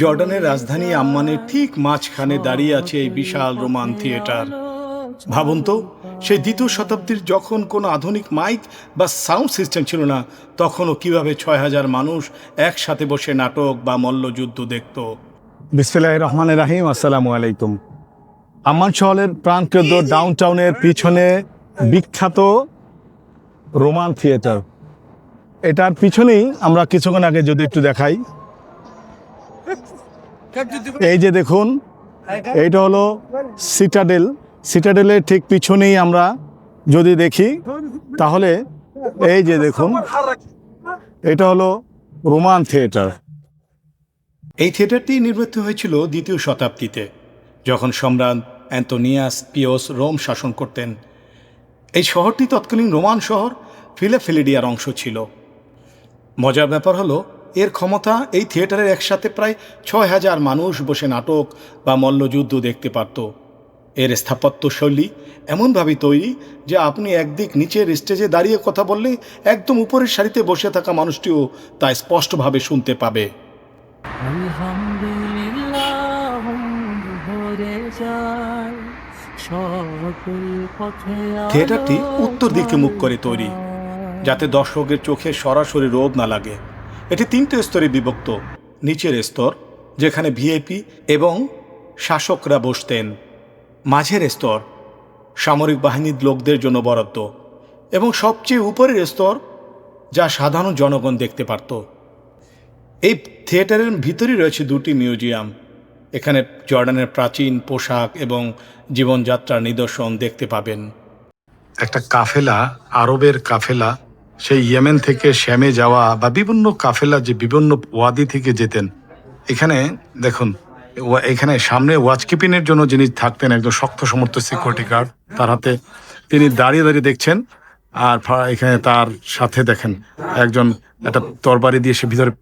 জর্ডানের রাজধানী আম্মানের ঠিক মাঝখানে দাঁড়িয়ে আছে এই বিশাল রোমান থিয়েটার। ভাবুন তো, সেই দ্বিতীয় শতাব্দীর যখন কোনো আধুনিক মাইক বা সাউন্ড সিস্টেম ছিল না, তখনও কিভাবে ৬,০০০ মানুষ একসাথে বসে নাটক বা মল্লযুদ্ধ দেখত। বিসমিল্লাহির রহমানির রহিম। আসসালামু আলাইকুম। আম্মান শহরের প্রাণকেন্দ্র ডাউনটাউনের পিছনে বিখ্যাত রোমান থিয়েটার। এটার পিছনেই আমরা কিছুক্ষণ আগে যদি একটু দেখাই, এই যে দেখুন, এইটা হলো সিটাডেল। সিটাডেলের ঠিক পিছনেই আমরা যদি দেখি তাহলে এই যে দেখুন, এটা হলো রোমান থিয়েটার। এই থিয়েটারটি নির্মিত হয়েছিল দ্বিতীয় শতাব্দীতে, যখন সম্রাট অ্যান্তোনিয়াস পিওস রোম শাসন করতেন। এই শহরটি তৎকালীন রোমান শহর ফিলাডেলফিয়ার অংশ ছিল। মজার ব্যাপার হলো, এর ক্ষমতা এই থিয়েটারের একসাথে প্রায় ৬,০০০ মানুষ বসে নাটক বা মল্লযুদ্ধ দেখতে পারত। এর স্থাপত্য শৈলী এমনভাবে তৈরি যে আপনি একদিক নিচের স্টেজে দাঁড়িয়ে কথা বললে একদম উপরের সারিতে বসে থাকা মানুষটিও তা স্পষ্টভাবে শুনতে পাবে। থিয়েটারটি উত্তর দিকে মুখ করে তৈরি, যাতে দর্শকের চোখে সরাসরি রোদ না লাগে। এটি ৩টে স্তরে বিভক্ত। নিচের স্তর, যেখানে ভিআইপি এবং শাসকরা বসতেন। মাঝের স্তর সামরিক বাহিনীর লোকদের জন্য বরাদ্দ, এবং সবচেয়ে উপরের স্তর যা সাধারণ জনগণ দেখতে পারত। এই থিয়েটারের ভিতরেই রয়েছে 2টি মিউজিয়াম। এখানে জর্ডানের প্রাচীন পোশাক এবং জীবনযাত্রার নিদর্শন দেখতে পাবেন। একটা কাফেলা, আরবের কাফেলা, সেই ইয়েমেন থেকে শ্যামে যাওয়া বা বিভিন্ন কাফেলা যে বিভিন্ন ওয়াদি থেকে যেতেন, এখানে দেখুন, এখানে সামনে ওয়াচকিপিংয়ের জন্য যিনি থাকতেন, একজন শক্ত সমর্থ সিকিউরিটি গার্ড, তার হাতে তিনি দাঁড়িয়ে দাঁড়িয়ে দেখছেন। আর এখানে তার সাথে দেখেন একজন একটা তরবারি দিয়ে সে ভিতরে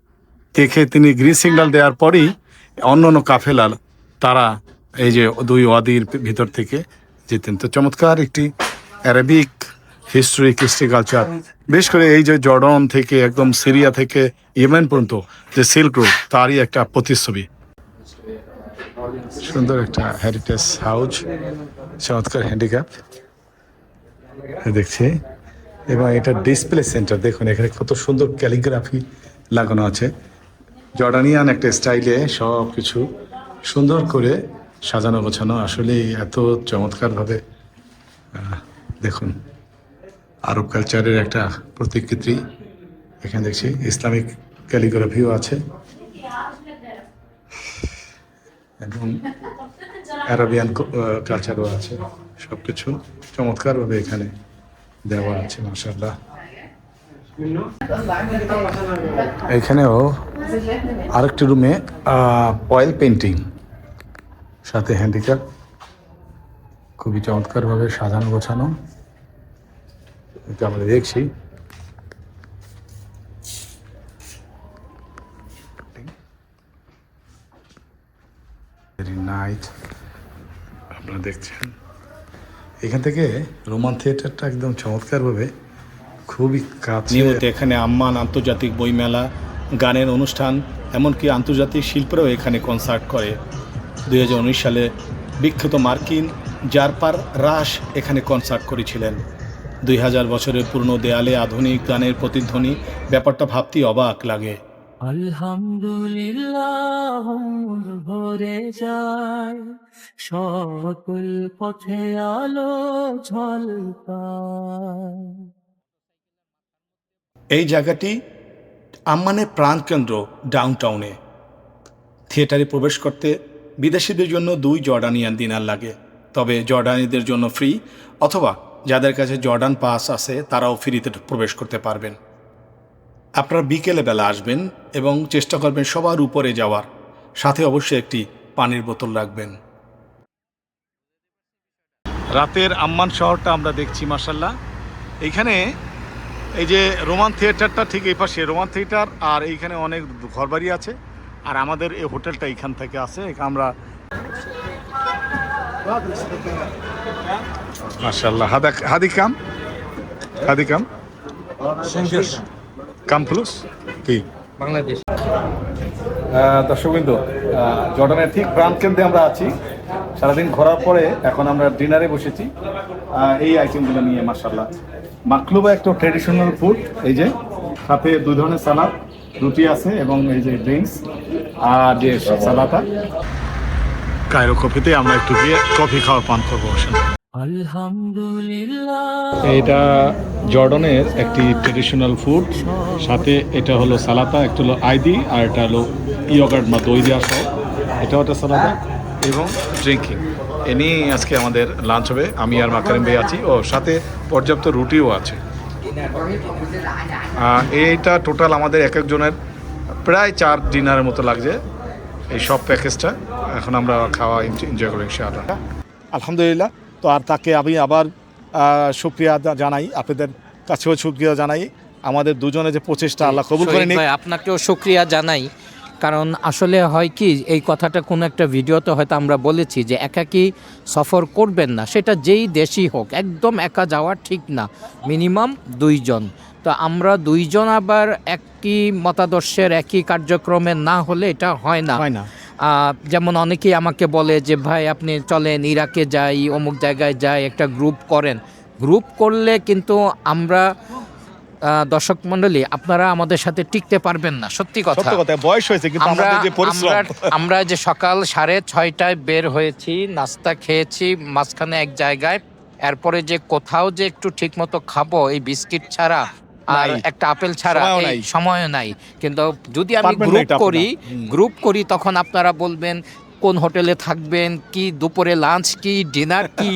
দেখে তিনি গ্রিন সিগন্যাল দেওয়ার পরেই অন্য অন্য কাফেলা তারা এই যে 2 ওয়াদির ভিতর থেকে যেতেন। তো চমৎকার একটি অ্যারাবিক হিস্ট্রি, কৃষ্টি কালচার। বিশেষ করে এই যে জর্ডান থেকে একদম সিরিয়া থেকে ইয়েমেন পর্যন্ত যে সিল্ক রোড, তারই একটা প্রতিচ্ছবি। সুন্দর একটা হেরিটেজ হাউস, চমৎকার হ্যান্ডিক্যাপ দেখছি। এবং এটা ডিসপ্লে সেন্টার, দেখুন এখানে কত সুন্দর ক্যালিগ্রাফি লাগানো আছে। জর্ডানিয়ান একটা স্টাইলে সব কিছু সুন্দর করে সাজানো গোছানো। আসলে এত চমৎকারভাবে দেখুন, আরব কালচারের একটা প্রতিকৃতি। এখানে দেখছি ইসলামিক ক্যালিগ্রাফিও আছে এবং আরবিয়ান কালচারও আছে। সব কিছু চমৎকারভাবে এখানে দেওয়া আছে, মাশাআল্লাহ। এখানেও আরেকটি রুমে অয়েল পেন্টিং সাথে হ্যান্ডিক্যাপ, খুবই চমৎকারভাবে সাজানো গোছানো। এটা আমরা দেখছি। নাইট আপনারা দেখছেন, এখান থেকে রোমান থিয়েটারটা একদম চমৎকারভাবে খুবই কাছে। নিয়মিত এখানে আম্মান আন্তর্জাতিক বইমেলা, গানের অনুষ্ঠান, এমনকি আন্তর্জাতিক শিল্পীরাও এখানে কনসার্ট করে। 2019 সালে বিখ্যাত মার্কিন জারপার রাশ এখানে কনসার্ট করেছিলেন। 2000 বছরের পুরনো দেয়ালে আধুনিক গানের প্রতিধ্বনি, ব্যাপারটা ভাবতেই অবাক লাগে। আলহামদুলিল্লাহ ভরে যায়, সকল পথে আলো ঝলকায়। এই জায়গাটি আম্মানের প্রাণকেন্দ্র ডাউনটাউনে। থিয়েটারে প্রবেশ করতে বিদেশিদের জন্য 2 জর্ডানিয়ান দিনার লাগে, তবে জর্ডানিদের জন্য ফ্রি, অথবা যাদের কাছে জর্ডান পাস আছে তারাও ফ্রিতে প্রবেশ করতে পারবেন। আপনারা বিকেলে বেলা আসবেন এবং চেষ্টা করবেন সবার উপরে যাওয়ার, সাথে অবশ্যই একটি পানির বোতল রাখবেন। রাতের আম্মান শহরটা আমরা দেখছি, মাশাআল্লাহ। এইখানে এই যে রোমান থিয়েটারটা ঠিক এই পাশে রোমান থিয়েটার, আর এইখানে অনেক ঘরবাড়ি আছে, আর আমাদের এই হোটেলটা এইখান থেকে আছে। আমরা মাশাআল্লাহ হাদি কাম কাম ফ্লুস কি বাংলাদেশ। দর্শকবৃন্দ, জর্ডানের ঠিক প্রাণকেন্দ্রে আমরা আছি। সারাদিন ঘোরার পরে এখন আমরা ডিনারে বসেছি এই আইটেমগুলো নিয়ে। মাশাআল্লাহ, মাকলুবা একটা ট্রেডিশনাল ফুড, এই যে সাথে 2 ধরনের সালাদ, রুটি আছে এবং এই যে ড্রিঙ্কস আর যে সালাদটা। কায়রো কফিতে আমরা একটু গিয়ে কফি খাওয়া পান করবো। আলহামদুলিল্লাহ। এটা জর্ডনের একটি ট্রেডিশনাল ফুড, সাথে এটা হলো সালাতা, একটা হলো আইদি, আর এটা হলো ইয়গার্ট বা দই দেওয়া সহ। এটাও একটা সালাদা এবং ড্রিঙ্কিং এ নিয়ে আজকে আমাদের লাঞ্চ হবে। আমি আর মাকারিম ভাই আছি, ও সাথে পর্যাপ্ত রুটিও আছে। এইটা টোটাল আমাদের এক একজনের প্রায় 4 ডিনারের মতো লাগছে এই সব প্যাকেজটা। এখন আমরা খাওয়া এনজয় করি ইনশাআল্লাহ। আলহামদুলিল্লাহ। তো আর তাকে আমি আবার শুকরিয়া জানাই, আপনাদের কাছেও শুকরিয়া জানাই। আমাদের দুজনে যে প্রচেষ্টা, আল্লাহ কবুল করে শহীদ নিক। ভাই, আপনাকেও শুকরিয়া জানাই। কারণ আসলে হয় কি, এই কথাটা কোনো একটা ভিডিওতে হয়তো আমরা বলেছি যে একাকী সফর করবেন না, সেটা যেই দেশই হোক, একদম একা যাওয়া ঠিক না, মিনিমাম 2 জন। তো আমরা 2 জন আবার একই মতাদর্শের একই কার্যক্রমে না হলে এটা হয় না। হয় না। যেমন অনেকেই আমাকে বলে যে ভাই আপনি চলেন ইরাকে যাই, অমুক জায়গায় যাই, একটা গ্রুপ করেন। গ্রুপ করলে কিন্তু আমরা দর্শক মণ্ডলী, আপনারা আমাদের সাথে টিকতে পারবেন না, সত্যি কথা। সত্য কথা, বয়স হয়েছে কিন্তু আমরা আমাদের যে পরিশ্রম। আমরা যে সকাল 6:30টায় বের হয়েছি, নাস্তা খেয়েছি মাঝখানে এক জায়গায়, এরপরে যে কোথাও যে একটু ঠিক মতো খাবো এই বিস্কিট ছাড়া আর নাই। একটা আপেল ছাড়া, সময়ও এই নাই। সময়ও নাই। কিন্তু যদি আমি পারবেন না গ্রুপ এটা আপনারা। করি, তখন আপনারা বলবেন কোন হোটেলে থাকবেন, কি দুপুরে লাঞ্চ, কি ডিনার কি।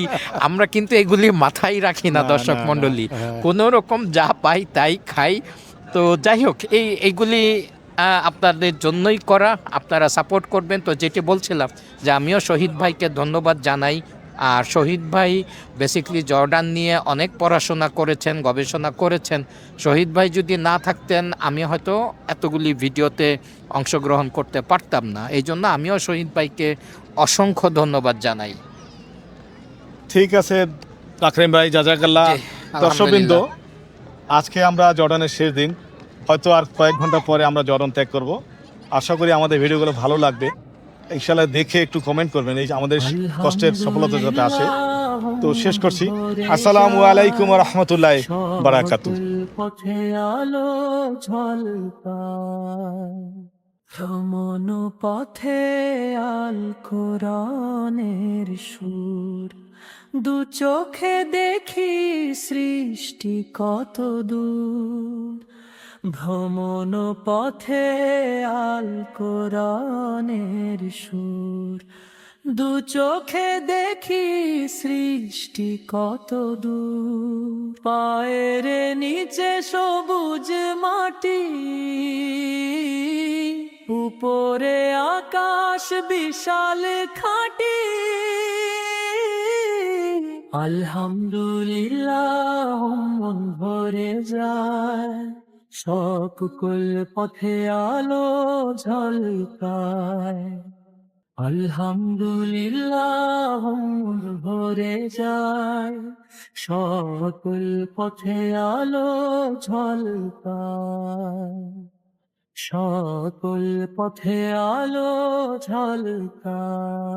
আমরা কিন্তু এগুলি মাথায় রাখি না না, দর্শক না, না, মণ্ডলী, হ্যাঁ। কোনো রকম যা পাই তাই খাই। তো যাই হোক, এইগুলি আপনাদের জন্যই করা, আপনারা সাপোর্ট করবেন। তো যেটি বলছিলাম যে আমিও শহীদ ভাইকে ধন্যবাদ জানাই। আর শহীদ ভাই বেসিক্যালি জর্ডান নিয়ে অনেক পড়াশোনা করেছেন, গবেষণা করেছেন। শহীদ ভাই যদি না থাকতেন আমি হয়তো এতগুলি ভিডিওতে অংশগ্রহণ করতে পারতাম না। এই জন্য আমিও শহীদ ভাইকে অসংখ্য ধন্যবাদ জানাই। ঠিক আছে আকরাম ভাই, জাযাকাল্লাহ। জি, দর্শকবৃন্দ, আলহামদুলিল্লাহ। আজকে আমরা জর্ডানের শেষ দিন, হয়তো আর কয়েক ঘন্টা পরে আমরা জর্ডান ত্যাগ করব। আশা করি আমাদের ভিডিওগুলো ভালো লাগবে। ইনশাআল্লাহ দেখে একটু কমেন্ট করবেন, এই যে আমাদের কষ্টের সফলতা যাতে আসে। তো শেষ করছি। আসসালামু আলাইকুম ওয়া রাহমাতুল্লাহি ওয়া বারাকাতুহু। সকল পথে আলো ঝলকায়, ভ্রমণ পথে আল কোরআনের সুর, 2 চোখে দেখি সৃষ্টি কত দূর। ভ্রমণ পথে আল কোরআনের সুর, 2 চোখে দেখি সৃষ্টি কত দূর। পায়ের নিচে সবুজ মাটি, উপরে আকাশ বিশাল খাটি। আলহামদুলিল্লাহ মন ভরে যায়, সকল পথে আলো ঝলকায়। আলহামদুলিল্লাহ মন ভরে যায়, সকল পথে আলো ঝলকায়, সকল পথে আলো ঝলকায়।